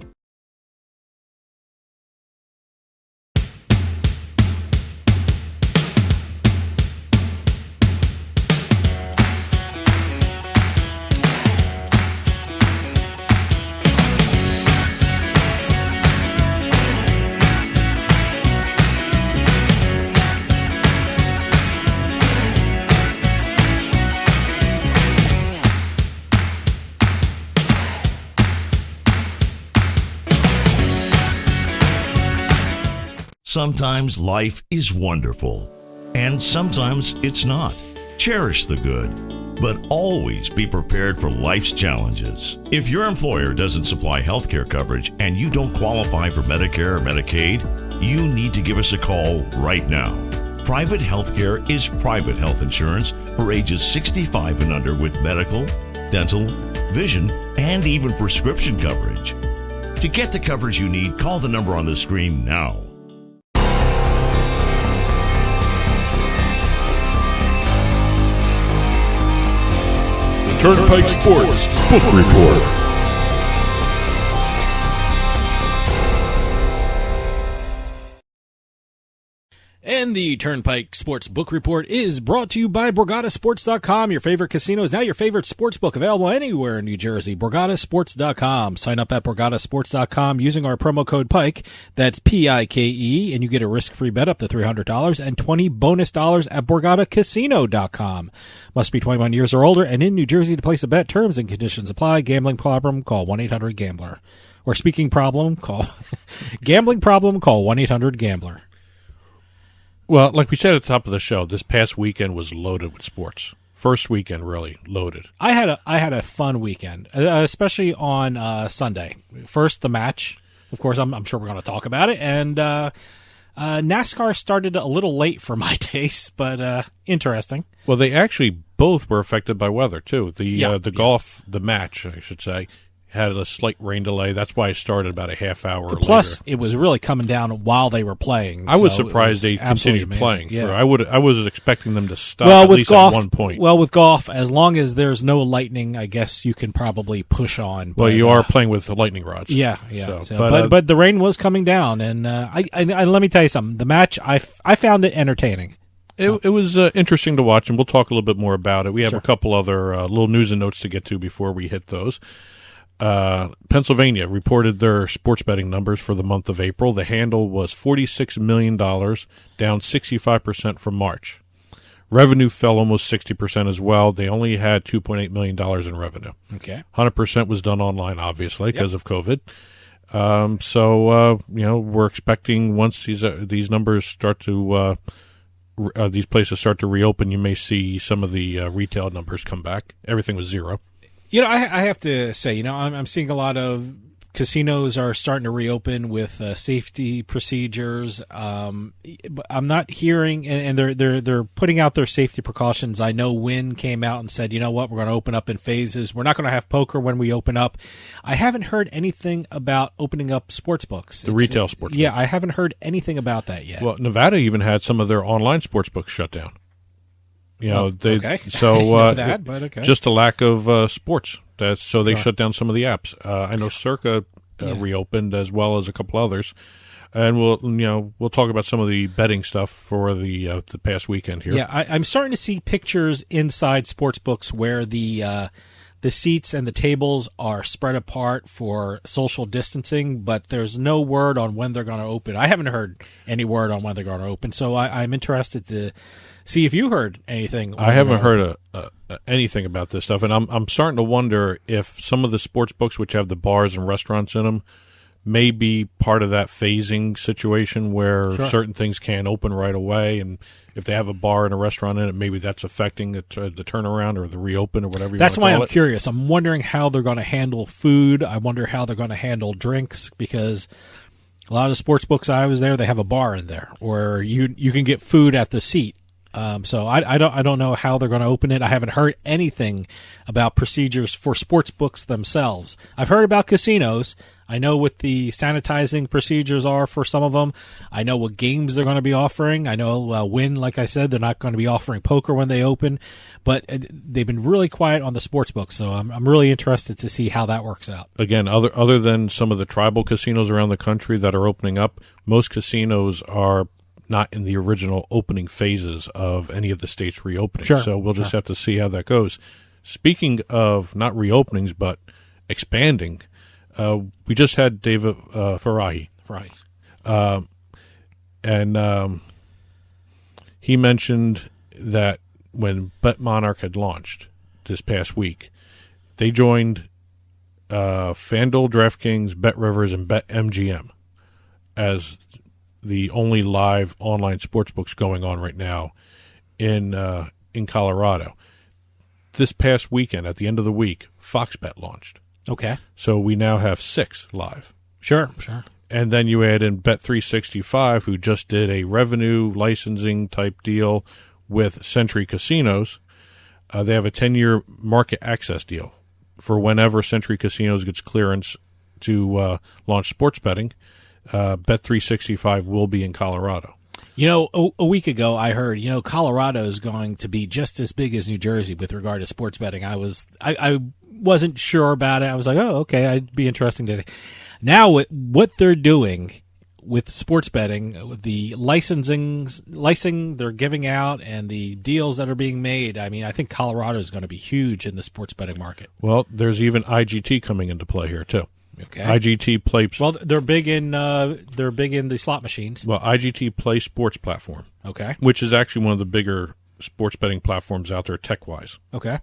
Sometimes life is wonderful, and sometimes it's not. Cherish the good, but always be prepared for life's challenges. If your employer doesn't supply health care coverage and you don't qualify for Medicare or Medicaid, you need to give us a call right now. Private health care is private health insurance for ages 65 and under with medical, dental, vision, and even prescription coverage. To get the coverage you need, call the number on the screen now. Turnpike Sports Book Report. And the Turnpike Sports Book Report is brought to you by BorgataSports.com. Your favorite casino is now your favorite sports book, available anywhere in New Jersey. BorgataSports.com. Sign up at BorgataSports.com using our promo code PIKE. That's PIKE, and you get a risk-free bet up to $300 and $20 bonus at BorgataCasino.com. Must be 21 years or older and in New Jersey to place a bet. Terms and conditions apply. Gambling problem? Call 1-800-GAMBLER. Or speaking problem? Call gambling problem? Call 1-800-GAMBLER. Well, like we said at the top of the show, this past weekend was loaded with sports. First weekend, really loaded. I had a fun weekend, especially on Sunday. First, the match. Of course, I'm sure we're going to talk about it. And NASCAR started a little late for my taste, but interesting. Well, they actually both were affected by weather, too. The golf, the match, I should say, had a slight rain delay. That's why it started about a half hour later. Plus, it was really coming down while they were playing. I was surprised they continued playing. Yeah. I was expecting them to stop at least at one point. Well, with golf, as long as there's no lightning, I guess you can probably push on. Well, you are playing with the lightning rods. Yeah. But the rain was coming down, and I let me tell you something. The match, I found it entertaining. It was interesting to watch, and we'll talk a little bit more about it. We have a couple other little news and notes to get to before we hit those. Pennsylvania reported their sports betting numbers for the month of April. The handle was $46 million, down 65% from March. Revenue fell almost 60% as well. They only had $2.8 million in revenue. Okay. 100% was done online, obviously, because of COVID. So we're expecting once these numbers start to these places start to reopen, you may see some of the retail numbers come back. Everything was zero. I have to say, I'm seeing a lot of casinos are starting to reopen with safety procedures. I'm not hearing, and they're putting out their safety precautions. I know Wynn came out and said, you know what, we're going to open up in phases. We're not going to have poker when we open up. I haven't heard anything about opening up sports books. Retail sports books. Yeah, I haven't heard anything about that yet. Well, Nevada even had some of their online sports books shut down. Okay. So okay. Just a lack of sports. So they shut down some of the apps. I know Circa reopened as well as a couple others, and we'll talk about some of the betting stuff for the past weekend here. Yeah, I'm starting to see pictures inside sports books where the seats and the tables are spread apart for social distancing, but there's no word on when they're going to open. I haven't heard any word on when they're going to open, so I'm interested to see if you heard anything. I haven't heard anything about this stuff, and I'm starting to wonder if some of the sports books, which have the bars and restaurants in them, may be part of that phasing situation where certain things can't open right away, and if they have a bar and a restaurant in it, maybe that's affecting the turnaround or the reopen or whatever you want to call it. That's why I'm curious. I'm wondering how they're going to handle food. I wonder how they're going to handle drinks, because a lot of the sports books I was there, they have a bar in there, or you can get food at the seat. So I don't know how they're going to open it. I haven't heard anything about procedures for sports books themselves. I've heard about casinos. I know what the sanitizing procedures are for some of them. I know what games they're going to be offering. I know Wynn, like I said, they're not going to be offering poker when they open, but they've been really quiet on the sports books. So I'm really interested to see how that works out. Again, other than some of the tribal casinos around the country that are opening up, most casinos are not in the original opening phases of any of the states reopening. Sure. So we'll just have to see how that goes. Speaking of not reopenings, but expanding, we just had David Farahi. And he mentioned that when BetMonarch had launched this past week, they joined FanDuel, DraftKings, BetRivers, and BetMGM as the only live online sportsbooks going on right now in Colorado. This past weekend, at the end of the week, Fox Bet launched. Okay. So we now have 6 live. Sure. And then you add in Bet365, who just did a revenue licensing type deal with Century Casinos. They have a 10-year market access deal for whenever Century Casinos gets clearance to launch sports betting. Bet365 will be in Colorado. A week ago I heard, Colorado is going to be just as big as New Jersey with regard to sports betting. I wasn't sure about it. I was like, oh, okay, I'd be interesting to. Now what they're doing with sports betting, with the licensing they're giving out and the deals that are being made, I think Colorado is going to be huge in the sports betting market. Well, there's even IGT coming into play here too. Okay. IGT Play. Well, they're big in the slot machines. Well, IGT Play Sports platform. Okay. Which is actually one of the bigger sports betting platforms out there tech wise. Okay.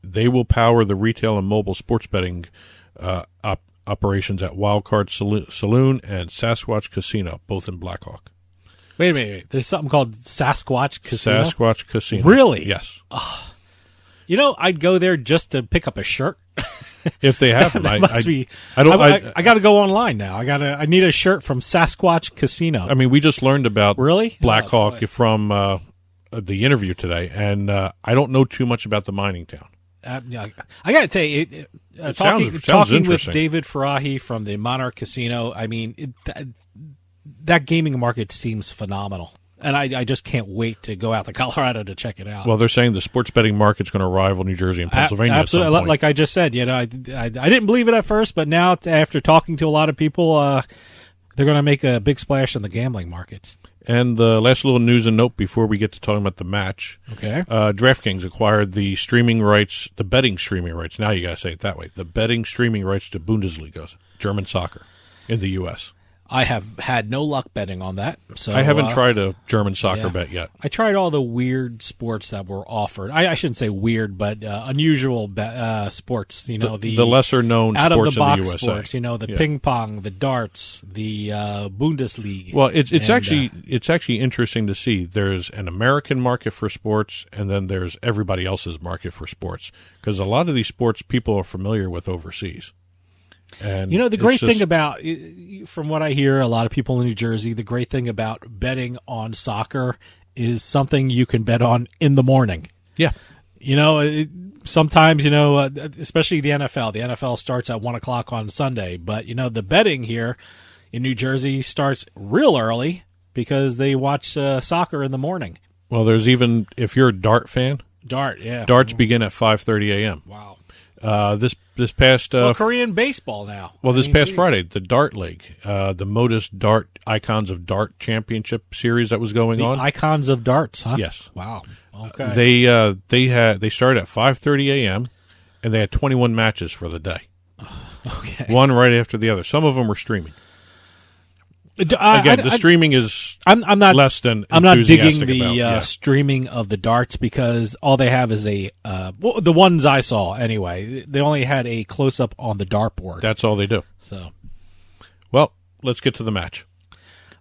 They will power the retail and mobile sports betting operations at Wildcard Saloon and Sasquatch Casino, both in Blackhawk. Wait a minute. There's something called Sasquatch Casino? Sasquatch Casino. Really? Yes. I'd go there just to pick up a shirt. If they have them, that must be. I don't. I got to go online now. I need a shirt from Sasquatch Casino. I mean, we just learned about really Blackhawk from the interview today, and I don't know too much about the mining town. Yeah, I got to tell you, talking with David Farahi from the Monarch Casino, I mean, that gaming market seems phenomenal. And I just can't wait to go out to Colorado to check it out. Well, they're saying the sports betting market's going to rival New Jersey and Pennsylvania. Absolutely, at some point. Like I just said, I didn't believe it at first, but now after talking to a lot of people, they're going to make a big splash in the gambling markets. And the last little news and note before we get to talking about the match. Okay. DraftKings acquired the streaming rights, the betting streaming rights. Now you got to say it that way. The betting streaming rights to Bundesliga, German soccer, in the U.S. I have had no luck betting on that. So I haven't tried a German soccer bet yet. I tried all the weird sports that were offered. I shouldn't say weird, but unusual sports. The lesser known out sports of the box in the USA. Sports. The ping pong, the darts, the Bundesliga. Well, it's actually interesting to see. There's an American market for sports, and then there's everybody else's market for sports, because a lot of these sports people are familiar with overseas. And the great thing about, from what I hear, a lot of people in New Jersey, the great thing about betting on soccer is something you can bet on in the morning. Yeah. Sometimes, especially the NFL. The NFL starts at 1 o'clock on Sunday. But, the betting here in New Jersey starts real early because they watch soccer in the morning. Well, there's even, if you're a dart fan. Darts begin at 5:30 a.m. Wow. This past Korean baseball now. Well, this past Friday, the Dart League, the Modus Dart Icons of Dart Championship Series that was going on. Icons of Darts, huh? Yes. Wow. Okay. They started at 5:30 a.m. and they had 21 matches for the day. Okay. One right after the other. Some of them were streaming. Again, the streaming is I'm not less than I'm not digging the streaming of the darts, because all they have is the ones I saw anyway. They only had a close up on the dartboard. That's all they do. So, well, let's get to the match.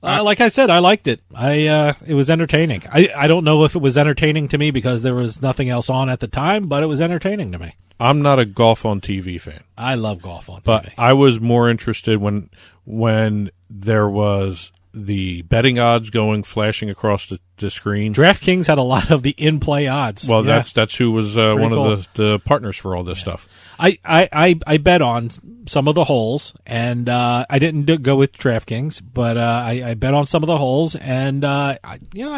Like I said, I liked it. It was entertaining. I don't know if it was entertaining to me because there was nothing else on at the time, but it was entertaining to me. I'm not a golf on TV fan. I love golf on TV. But I was more interested when there was the betting odds flashing across the screen. DraftKings had a lot of the in-play odds. Well, that's who was one of the partners for all this stuff. I bet on some of the holes, and I didn't go with DraftKings, but I bet on some of the holes, and I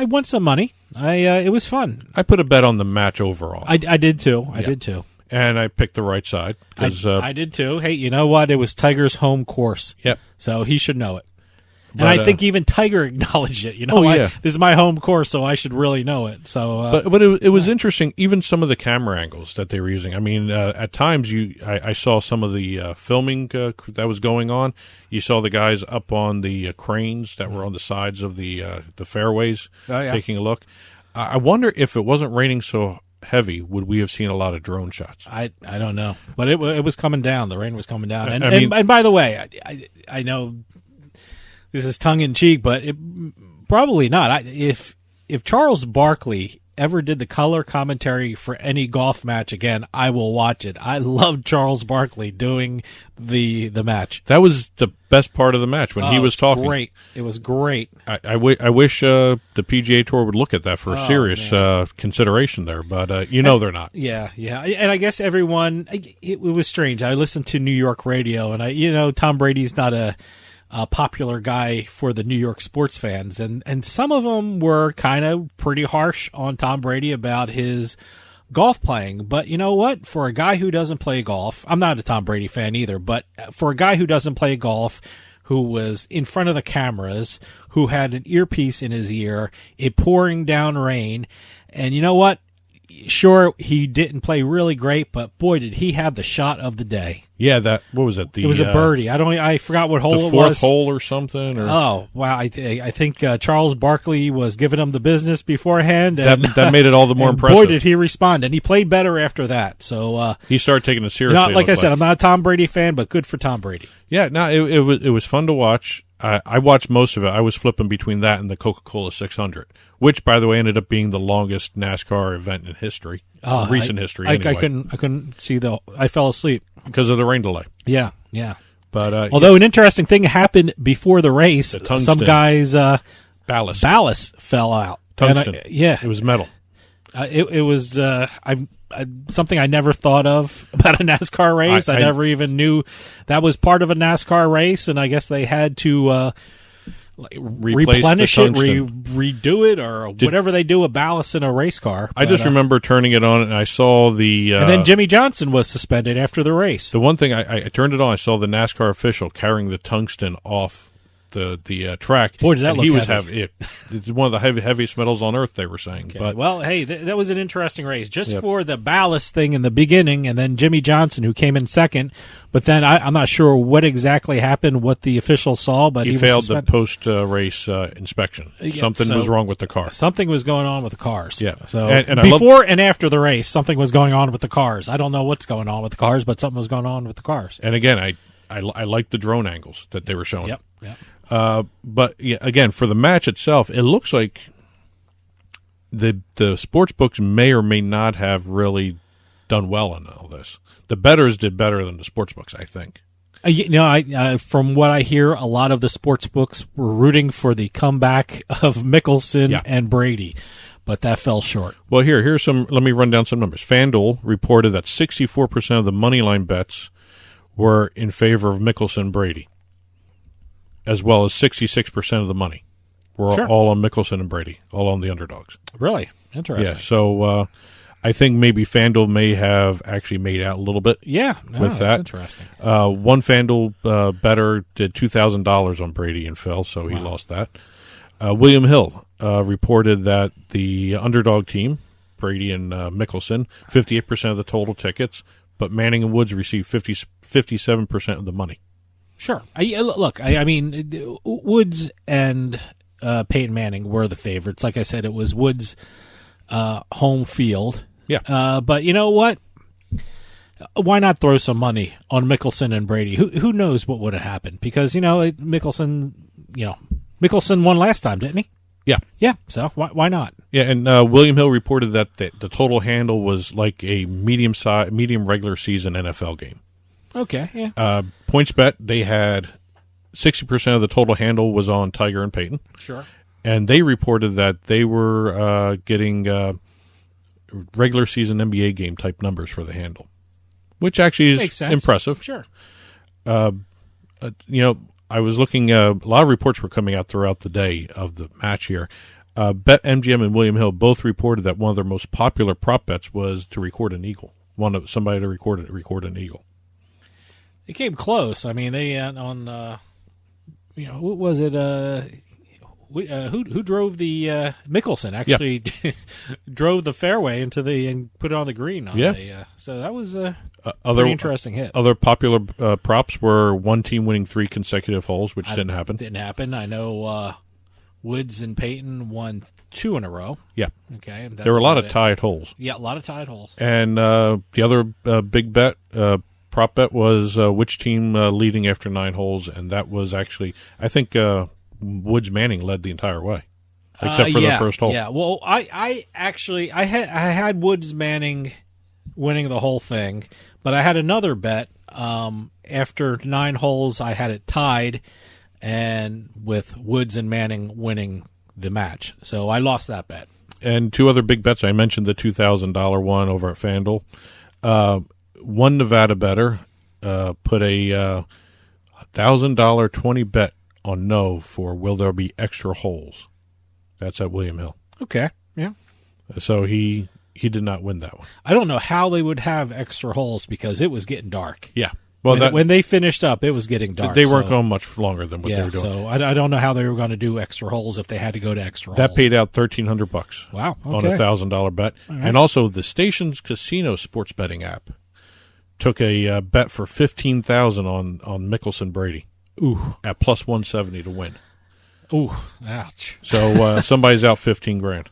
won some money. It was fun. I put a bet on the match overall. I did too. I did too. And I picked the right side. I did too. Hey, you know what? It was Tiger's home course. Yep. So he should know it. And I think even Tiger acknowledged it. This is my home course, so I should really know it. So, but it was interesting. Even some of the camera angles that they were using. I mean, at times I saw some of the filming that was going on. You saw the guys up on the cranes that were on the sides of the fairways taking a look. I wonder if it wasn't raining so heavy, would we have seen a lot of drone shots? I don't know, but it was coming down. The rain was coming down, and by the way, I know this is tongue in cheek, but probably not. If Charles Barkley ever did the color commentary for any golf match again, I will watch it. I loved Charles Barkley doing the match. That was the best part of the match when he was talking. Great, it was great. I wish the PGA Tour would look at that for serious consideration there, but they're not. Yeah, and I guess everyone. It was strange. I listened to New York radio, and Tom Brady's not a popular guy for the New York sports fans, and some of them were kind of pretty harsh on Tom Brady about his golf playing. But you know what? For a guy who doesn't play golf, I'm not a Tom Brady fan either, but for a guy who doesn't play golf, who was in front of the cameras, who had an earpiece in his ear, it pouring down rain, and you know what? Sure, he didn't play really great, but boy, did he have the shot of the day. Yeah, what was it? It was a birdie. I forgot what hole it was. The fourth hole or something? Or? Oh, wow. I think Charles Barkley was giving him the business beforehand. And, that made it all the more impressive. Boy, did he respond. And he played better after that. So he started taking it seriously. Like I said, I'm not a Tom Brady fan, but good for Tom Brady. Yeah, no, it was fun to watch. I watched most of it. I was flipping between that and the Coca-Cola 600, which, by the way, ended up being the longest NASCAR event in history, recent history. Anyway. I couldn't see I fell asleep. because of the rain delay. Yeah, yeah. But although an interesting thing happened before the race, some guys' ballast fell out. Tungsten. It was metal. It was something I never thought of about a NASCAR race. I never even knew that was part of a NASCAR race, and I guess they had to replenish it, redo it, or whatever they do a ballast in a race car. I just remember turning it on, and I saw the... and then Jimmy Johnson was suspended after the race. The one thing, I turned it on, I saw the NASCAR official carrying the tungsten off the track. Boy, did that look he was heavy. It's one of the heaviest metals on earth, they were saying. Okay. But well, hey, that was an interesting race. Just for the ballast thing in the beginning, and then Jimmy Johnson, who came in second. But then I'm not sure what exactly happened, what the official saw, but he failed the post-race inspection. Something was wrong with the car. Something was going on with the cars. Yeah. So and before and after the race, something was going on with the cars. I don't know what's going on with the cars, but something was going on with the cars. And again, I like the drone angles that they were showing. Yep. But again, for the match itself, it looks like the sports books may or may not have really done well in all this. The bettors did better than the sports books, I think. From what I hear, a lot of the sports books were rooting for the comeback of Mickelson and Brady, but that fell short. Well, here's some. Let me run down some numbers. FanDuel reported that 64% of the moneyline bets were in favor of Mickelson-Brady, as well as 66% of the money were all on Mickelson and Brady, all on the underdogs. Really? Interesting. Yeah, so I think maybe FanDuel may have actually made out a little bit with that. That's interesting. One FanDuel bettor did $2,000 on Brady and fell, so he lost that. William Hill reported that the underdog team, Brady and Mickelson, 58% of the total tickets, but Manning and Woods received 57% of the money. Sure. I mean, Woods and Peyton Manning were the favorites. Like I said, it was Woods' home field. Yeah. But you know what? Why not throw some money on Mickelson and Brady? Who knows what would have happened? Because, Mickelson won last time, didn't he? Yeah. Yeah, so why not? Yeah, and William Hill reported that the total handle was like a medium regular season NFL game. Okay, yeah. PointsBet, they had 60% of the total handle was on Tiger and Peyton. Sure. And they reported that they were getting regular season NBA game type numbers for the handle, which actually is impressive. Sure. I was looking, a lot of reports were coming out throughout the day of the match here. BetMGM and William Hill both reported that one of their most popular prop bets was to record an eagle. Somebody to record an eagle. It came close. I mean, they what was it? Who drove the Mickelson actually drove the fairway and put it on the green. So that was a pretty interesting hit. Other popular props were one team winning 3 consecutive holes, which didn't happen. Didn't happen. I know Woods and Peyton won 2 in a row. Yeah. Okay. There were a lot of tied holes. Yeah, a lot of tied holes. And the other big bet. Prop bet was which team leading after 9 holes, and that was actually, I think, Woods Manning led the entire way, except for the first hole. Yeah, well, I had Woods Manning winning the whole thing, but I had another bet. After 9 holes, I had it tied, and with Woods and Manning winning the match, so I lost that bet. And 2 other big bets. I mentioned the $2,000 one over at FanDuel. One Nevada bettor put a $1,000 20 bet on no for will there be extra holes. That's at William Hill. Okay, yeah. So he did not win that one. I don't know how they would have extra holes because it was getting dark. Yeah. Well, when they finished up, it was getting dark. They weren't going much longer than what they were doing. So I don't know how they were going to do extra holes if they had to go to extra holes. That paid out $1,300. Wow. Okay. On a $1,000 bet. Right. And also the Stations Casino sports betting app took a bet for $15,000 on Mickelson Brady. Ooh, at plus 170 to win. Ooh, ouch! So somebody's out $15,000.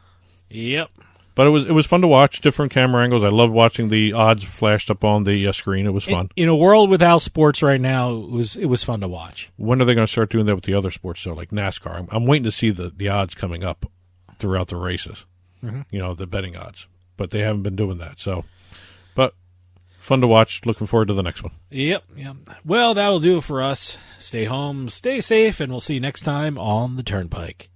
Yep. But it was fun to watch. Different camera angles. I loved watching the odds flashed up on the screen. It was fun. In a world without sports right now, it was fun to watch. When are they going to start doing that with the other sports? So like NASCAR. I'm waiting to see the odds coming up throughout the races. Mm-hmm. The betting odds, but they haven't been doing that. So, but Fun to watch. Looking forward to the next one. Yep. Well, that'll do it for us. Stay home, stay safe, and we'll see you next time on the Turnpike.